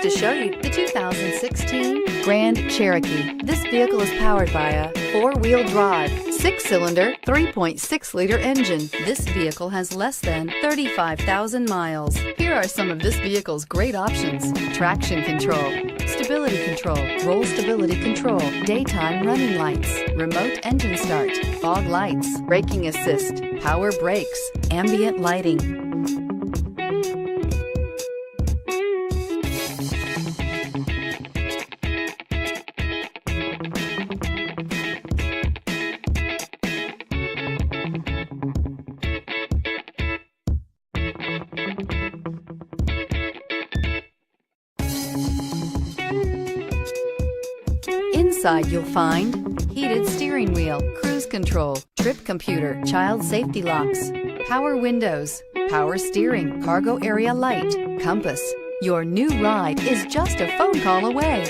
to show you the 2016 Grand Cherokee. This vehicle is powered by a 4-wheel drive, 6-cylinder, 3.6-liter engine. This vehicle has less than 35,000 miles. Here are some of this vehicle's great options: traction control, stability control, roll stability control, daytime running lights, remote engine start, fog lights, braking assist, power brakes, ambient lighting. Inside you'll find heated steering wheel, cruise control, trip computer, child safety locks, power windows, power steering, cargo area light, compass. Your new ride is just a phone call away.